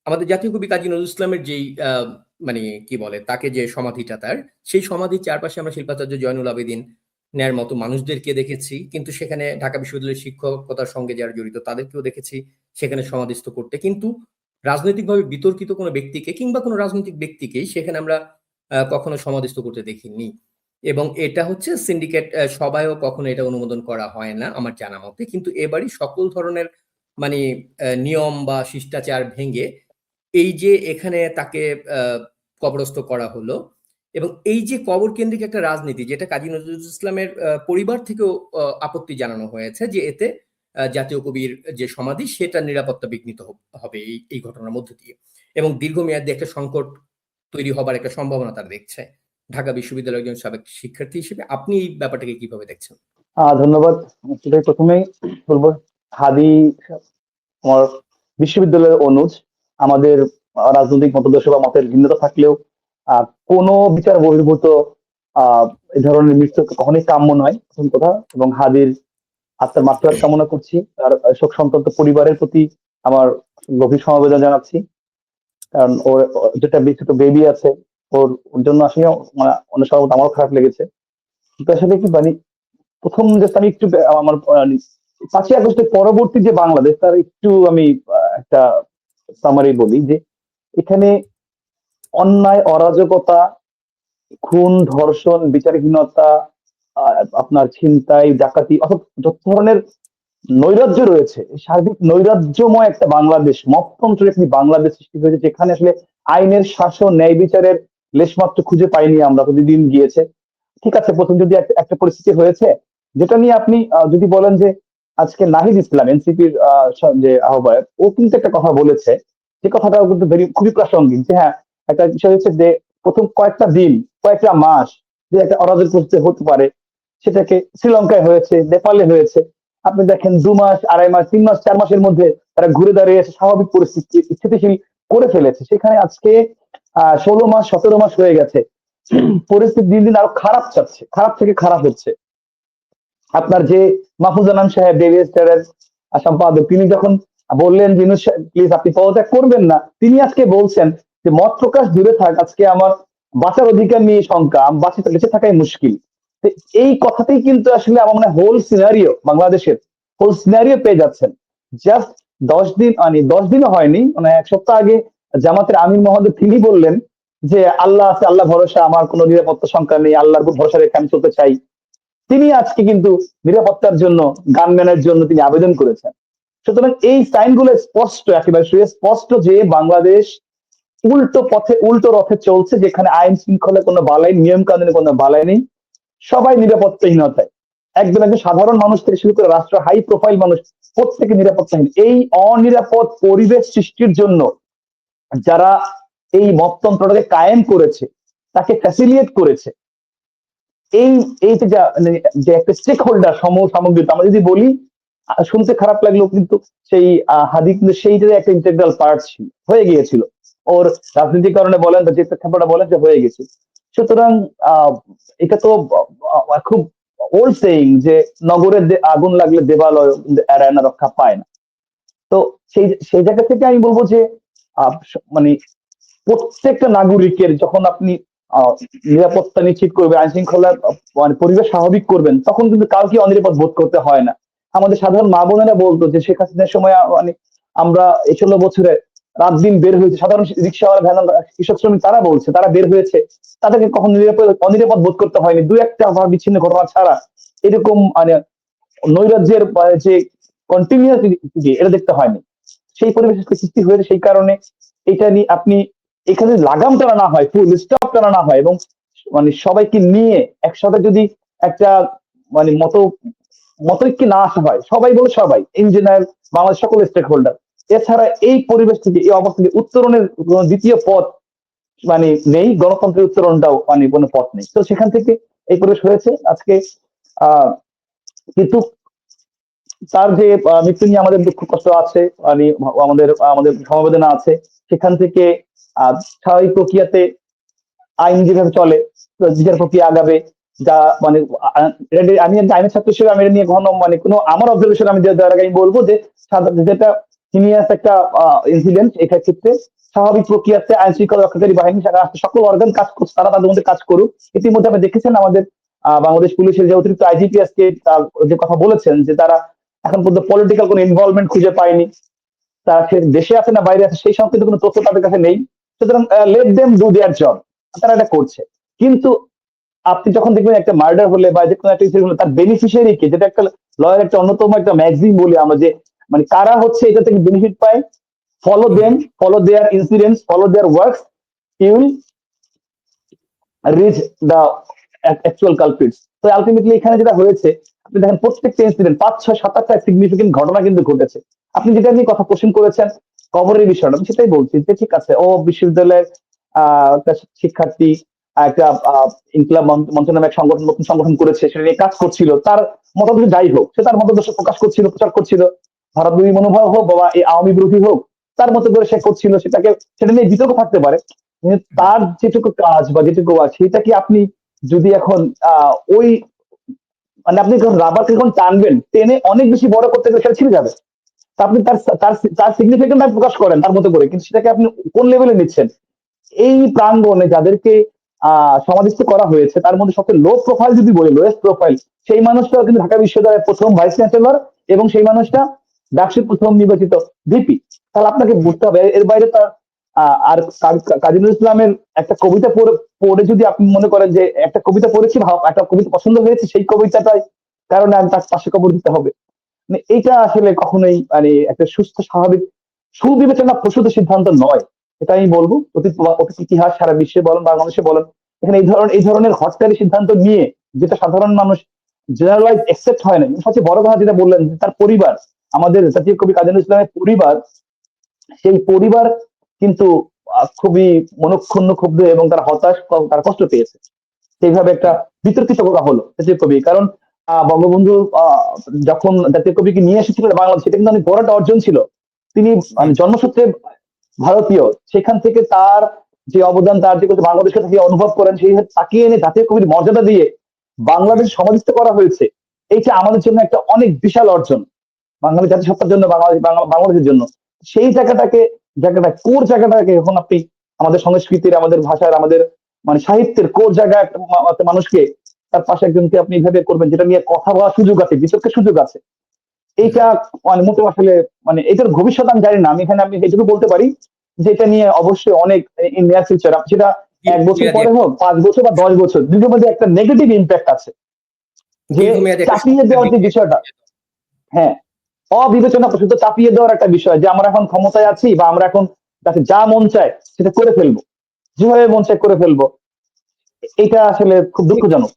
আমাদের জাতীয় কবি কাজী নজরুল ইসলামের যেই মানে কি বলে তাকে যে সমাধিটা তার, সেই সমাধির চারপাশে আমরা শিল্পাচার্য জয়নুল আবেদিন ন্যার মতো মানুষদেরকে দেখেছি, কিন্তু সেখানে ঢাকা বিশ্ববিদ্যালয়ের শিক্ষকতার সঙ্গে যারা জড়িত তাদেরকেও দেখেছি সেখানে সমাধিস্থ করতে। কিন্তু রাজনৈতিকভাবে বিতর্কিত কোনো ব্যক্তিকে কিংবা কোনো রাজনৈতিক ব্যক্তিকেই সেখানে আমরা কখনো সমাধিস্থ করতে দেখিনি। এবং এটা হচ্ছে সিন্ডিকেট সভায়ও কখনো এটা অনুমোদন করা হয় না আমার জানা মতে। কিন্তু এবারই সকল ধরনের মানে নিয়ম বা শিষ্টাচার ভেঙে এই যে এখানে তাকে কবরস্থ করা হলো, এবং এই যে কবর কেন্দ্রিক একটা রাজনীতি, যেটা কাজী নজরুল ইসলামের পরিবার থেকেও আপত্তি জানানো হয়েছে যে এতে জাতীয় কবির যে সমাধি সেটা নিরাপত্তা বিঘ্নিত হবে এই ঘটনার মধ্য দিয়ে, এবং দীর্ঘমেয়াদী একটা সংকট তৈরি হবার একটা সম্ভাবনা তারা দেখছে। ঢাকা বিশ্ববিদ্যালয়ের একজন সাবেক শিক্ষার্থী হিসেবে আপনি এই ব্যাপারটাকে কিভাবে দেখছেন? ধন্যবাদ। সেটাই প্রথমেই বলবো, হাদি আমার বিশ্ববিদ্যালয়ের অনুজ। আমাদের রাজনৈতিক মতাদর্শ বা মতের ভিন্নতা থাকলেও কোনো বিচার বহির্ভূত এই ধরনের মৃত্যু কখনোই কাম্য নয়, প্রথম কথা। এবং হাদির আত্মার মাগফিরাত কামনা করছি, তার শোক সন্তপ্ত পরিবারের প্রতি আমার গভীর সমবেদনা জানাচ্ছি। কারণ ওর যেটা বিস্তৃত বেবি আছে, ওর ওর জন্য আসলে মানে অনেক সময় আমারও খারাপ লেগেছে। কিন্তু আসলে কি মানে প্রথম যে আমি একটু আমার 5ই আগস্টের পরবর্তী যে বাংলাদেশ, তার একটু আমি একটা সামারি বলি যে এখানে অন্যায়, অরাজকতা, খুন, ধর্ষণ, বিচারহীনতা, আপনার ছিনতাই, ডাকাতি, অর্থাৎ যত ধরনের নৈরাজ্য রয়েছে, এই সার্বিক নৈরাজ্যময় একটা বাংলাদেশ, মপতন্ত্রের একটি বাংলাদেশ সৃষ্টি হয়েছে, যেখানে আসলে আইনের শাসন, ন্যায় বিচারের লেশমাত্র খুঁজে পাইনি আমরা, প্রতিদিন গিয়েছে। ঠিক আছে, প্রথম যদি একটা পরিস্থিতি হয়েছে যেটা নিয়ে আপনি যদি বলেন যে আজকে নাহিদ ইসলাম এনসিপির যে আহ্বায়ক, ও কিন্তু একটা কথা বলেছে, যে কথাটা কিন্তু খুবই প্রাসঙ্গিক, যে হ্যাঁ, একটা বিষয় হচ্ছে যে প্রথম কয়েকটা দিন, কয়েকটা মাস যে একটা অরাজক পরিস্থিতি হতে পারে, সেটাকে শ্রীলঙ্কায় হয়েছে, নেপালে হয়েছে। আপনি দেখেন 2 মাস, 2.5 মাস, 3 মাস, 4 মাসের মধ্যে তারা ঘুরে দাঁড়িয়ে এসে স্বাভাবিক পরিস্থিতি স্থিতিশীল করে ফেলেছে। সেখানে আজকে 16 মাস, 17 মাস হয়ে গেছে, পরিস্থিতি দিন দিন আরো খারাপ যাচ্ছে, খারাপ থেকে খারাপ হচ্ছে। আপনার যে মাহফুজ আনাম সাহেব ডেভিস্টারের সম্পাদক, তিনি যখন বললেন যে প্লিজ আপনি পদত্যাগ করবেন না, তিনি আজকে বলছেন যে মত প্রকাশ দূরে থাক, আজকে আমার বাঁচার অধিকার নিয়ে শঙ্কা, বেঁচে থাকাই মুশকিল। তো এই কথাতেই কিন্তু আসলে আমার মনে হয় হোল সিনারিও, বাংলাদেশের হোল সিনারিও পেয়ে যাচ্ছেন। জাস্ট 10 দিন, মানে 10 দিনও হয়নি, মানে 1 সপ্তাহ আগে জামাতের আমির মহোদয় তিনি বললেন যে আল্লাহ আছে, আল্লাহ ভরসা, আমার কোনো নিরাপত্তা সংখ্যা নেই, আল্লাহর উপর ভরসা রেখে আমি চলতে চাই। তিনি আজকে কিন্তু নিরাপত্তার জন্য, গানম্যানের জন্য তিনি আবেদন করেছেন। সুতরাং এই সাইনগুলো স্পষ্ট, একেবারে সুস্পষ্ট যে বাংলাদেশ উল্টো পথে, উল্টো রথে চলছে, যেখানে আইন শৃঙ্খলা কোনো বালাই, নিয়ম কানুনের কোনো বালাই নেই, সবাই নিরাপত্তাহীনতায়। একজন একজন সাধারণ মানুষ থেকে শুরু করে রাষ্ট্র হাই প্রোফাইল মানুষ, প্রত্যেকে নিরাপত্তাহীন। এই অনিরাপদ পরিবেশ সৃষ্টির জন্য যারা এই মততন্ত্রটাকে কায়েম করেছে, তাকে ফ্যাসিলিয়েট করেছে, এই এই যে একটা স্টেক হোল্ডার সামগ্রিক আমরা যদি বলি, শুনতে খারাপ লাগলেও কিন্তু সেই হাদি কিন্তু সেইটার একটা ইন্টেগ্রাল পার্ট হয়ে গিয়েছিল। ওর রাজনীতিক কারণে বলেন, যে প্রেক্ষাপটটা বলেন, যে হয়ে গেছে। সুতরাং এটা তো খুব ওল্ড সেইং যে নগরের আগুন লাগলে দেবালয় এড়ায় না, রক্ষা পায় না। তো সেই জায়গা থেকে আমি বলবো যে মানে প্রত্যেকটা নাগরিকের যখন আপনি নিরাপত্তা নিশ্চিত করবে, আইন শৃঙ্খলা মানে পরিবেশ স্বাভাবিক করবেন, তখন কিন্তু কাউকে অনিরাপদ বোধ করতে হয় না। আমাদের সাধারণ মা বোনেরা বলতো যে শেখ হাসিনার সময় মানে আমরা এই 16 বছরে রাত দিন বের হয়েছে, সাধারণ রিক্সাওয়ালা, ভ্যান, কৃষক শ্রমিক, তারা বলছে তারা বের হয়েছে, তাদেরকে কখন অনিরাপদ বোধ করতে হয়নি, দু একটা বিচ্ছিন্ন ঘটনা ছাড়া। এরকম মানে নৈরাজ্যের যে কন্টিনিউয়াস এটা দেখতে হয়নি। সেই পরিবেশের সৃষ্টি হয়েছে, সেই কারণে এটা নিয়ে আপনি এখানে লাগাম টানা না হয়, ফুল স্টপ টানা না হয়, এবং মানে সবাইকে নিয়ে একসাথে যদি একটা মানে মতৈক্য না আসা হয়, সবাই বলে সবাই, ইন জেনারেল বাংলাদেশ সকল স্টেক হোল্ডার, এছাড়া এই পরিবেশ থেকে, এই অবস্থা থেকে উত্তরণের দ্বিতীয় পথ মানে নেই, গণতন্ত্রের উত্তরণটাও মানে কোনো পথ নেই। তো সেখান থেকে এই পরিবেশ হয়েছে আজকে। কিন্তু তার যে মৃত্যু নিয়ে আমাদের দুঃখ কষ্ট আছে, মানে আমাদের আমাদের সমবেদনা আছে। সেখান থেকে স্বাভাবিক প্রক্রিয়াতে আইন যেভাবে চলে, বিচার প্রক্রিয়া আগাবে, যা মানে আমি আইনের ছাত্র হিসেবে আমি এটা নিয়ে মানে কোনো আমার অবজারভেশন আমি দেওয়ার আগে আমি বলবো যে যেটা সিনিয়াস একটা ইনসিডেন্ট। এটা ক্ষেত্রে স্বাভাবিক প্রক্রিয়াতে আইন শৃঙ্খলা রক্ষাকারী বাহিনী সকল অর্গান কাজ করছে, তারা তাদের মধ্যে কাজ করুক। ইতিমধ্যে আপনি দেখেছেন আমাদের বাংলাদেশ পুলিশের যে অতিরিক্ত আইজিপি আজকে তার যে কথা বলেছেন যে তারা এখন পর্যন্ত পলিটিক্যাল কোনো ইনভলভমেন্ট খুঁজে পায়নি, তারা সে দেশে আছে না বাইরে আছে সেই সংক্রান্ত কোনো তথ্য তাদের কাছে নেই। সুতরাং let them do there job, তারা এটা করছে। কিন্তু আপনি যখন দেখবেন একটা মার্ডার হলে বা যে কোনো একটা ইনসিডেন্ট হলে তার বেনিফিশিয়ারি কে, যেটা একটা লয়ের একটা অন্যতম একটা ম্যাগজিন বলি আমরা, যে মানে কারা হচ্ছে এটা থেকে বেনিফিট পায়, follow them, follow their incidents, follow their works, you will reach the actual culprits. তো আলটিমেটলি এখানে যেটা হয়েছে, আপনি দেখেন প্রত্যেকটা ইনসিডেন্ট 5, 6, 7, 8টা সিগনিফিকেন্ট ঘটনা কিন্তু ঘটেছে। আপনি যেটা নিয়ে কথা কোশ্চেন করেছেন কবরের বিষয়টা, আমি সেটাই বলছি যে ঠিক আছে, ও বিশ্ববিদ্যালয়ের একটা শিক্ষার্থী একটা ইনকিলাব মঞ্চ নামে এক সংগঠন, নতুন সংগঠন করেছে, সেটা নিয়ে কাজ করছিল, তার মতাদর্শ যাই হোক, সে তার মতাদর্শ প্রকাশ করছিল, প্রচার করছিল, ভারত বিরোধী মনোভাব হোক বা এই আওয়ামী বিরোধী হোক, তার মতো করে সে করছিল, সেটাকে সেটা নিয়ে বিতর্ক থাকতে পারে। কিন্তু তার যেটুকু কাজ বা যেটুকু সেটা কি আপনি যদি এখন ওই মানে আপনি যখন রাবারকে যখন টানবেন, টেনে অনেক বেশি বড় করতে গেলে সেটা ছিঁড়ে যাবে। তা আপনি তার তার তার সিগনিফিকেন্ট প্রকাশ করেন তার মতো করে, কিন্তু সেটাকে আপনি কোন লেভেলে নিচ্ছেন? এই প্রাঙ্গণে যাদেরকে সমাধিস্থ করা হয়েছে তার মধ্যে সবচেয়ে লো প্রোফাইল যদি বলি, লোয়েস্ট প্রোফাইল, সেই মানুষটা কিন্তু ঢাকা বিশ্ববিদ্যালয়ের প্রথম ভাইস চ্যান্সেলর, এবং সেই মানুষটা ডাকসুর প্রথম নির্বাচিত ভিপি। তাহলে আপনাকে বুঝতে হবে এর বাইরে তার আর কাজী নজরুল ইসলামের একটা কবিতা পড়ে পড়ে যদি আপনি মনে করেন যে একটা কবিতা পড়েছি, একটা কবিতা পছন্দ হয়েছে, সেই কবিতাটাই কারণে আমি তার পাশে কবর দিতে হবে, মানে এইটা আসলে কখনোই মানে একটা সুস্থ স্বাভাবিক সুবিবেচনা প্রসূত সিদ্ধান্ত নয়। এটা আমি বলবো। অতীত ইতিহাস সারা বিশ্বে বলেন, বাংলাদেশে বলেন, এখানে এই ধরনের হটকারী সিদ্ধান্ত নিয়ে যেটা সাধারণ মানুষ জেনারেলাইজ একসেপ্ট হয় না। সবচেয়ে বড় কথা যেটা বললেন যে তার পরিবার, আমাদের জাতীয় কবি কাজী নজরুল ইসলামের পরিবার, সেই পরিবার কিন্তু খুবই মনক্ষুণ্ণ, ক্ষুব্ধ, এবং তারা হতাশ, তারা কষ্ট পেয়েছে। সেইভাবে একটা বিতর্কিত করা হলো জাতীয় কবি। কারণ বঙ্গবন্ধু যখন জাতীয় কবিকে নিয়ে এসেছিলেন বাংলাদেশ, সেটা কিন্তু অনেক বড় একটা অর্জন ছিল। তিনি মানে জন্মসূত্রে ভারতীয়, সেখান থেকে তার যে অবদান, তার যে বাংলাদেশকে থেকে অনুভব করেন, সেই তাকে এনে জাতীয় কবির মর্যাদা দিয়ে বাংলাদেশ সমাধিস্থ করা হয়েছে। এইটা আমাদের জন্য একটা অনেক বিশাল অর্জন, বাঙালি জাতিসত্তার জন্য, বাংলাদেশের জন্য। সেই কোর জায়গাটাকে এখন আপনি আমাদের সংস্কৃতির, আমাদের ভাষার, আমাদের মানে সাহিত্যের কোর জায়গা একটা মানুষকে, তার পাশে একজনকে আপনি এইভাবে করবেন, যেটা নিয়ে কথা বলার সুযোগ আছে, বিতর্কের সুযোগ আছে, এইটা মানে মোটে আসলে মানে এটার ভবিষ্যৎ আমি জানি না। আমি এখানে আপনি এইটুকু বলতে পারি যে এটা নিয়ে অবশ্যই অনেক ইন নিয়ার ফিউচার, সেটা 1 বছর পরে হোক, 5 বছর বা 10 বছর, দুটোর মধ্যে একটা নেগেটিভ ইম্প্যাক্ট আছে, যে দীর্ঘমেয়াদী একটা চাপিয়ে দেওয়ার যে বিষয়টা, হ্যাঁ, অবিবেচনা প্রসূত চাপিয়ে দেওয়ার একটা বিষয়, যে আমরা এখন ক্ষমতায় আছি বা আমরা এখন তাকে যা মন চায় সেটা করে ফেলবো, যেভাবে মন চায় করে ফেলবো, এটা আসলে খুব দুঃখজনক।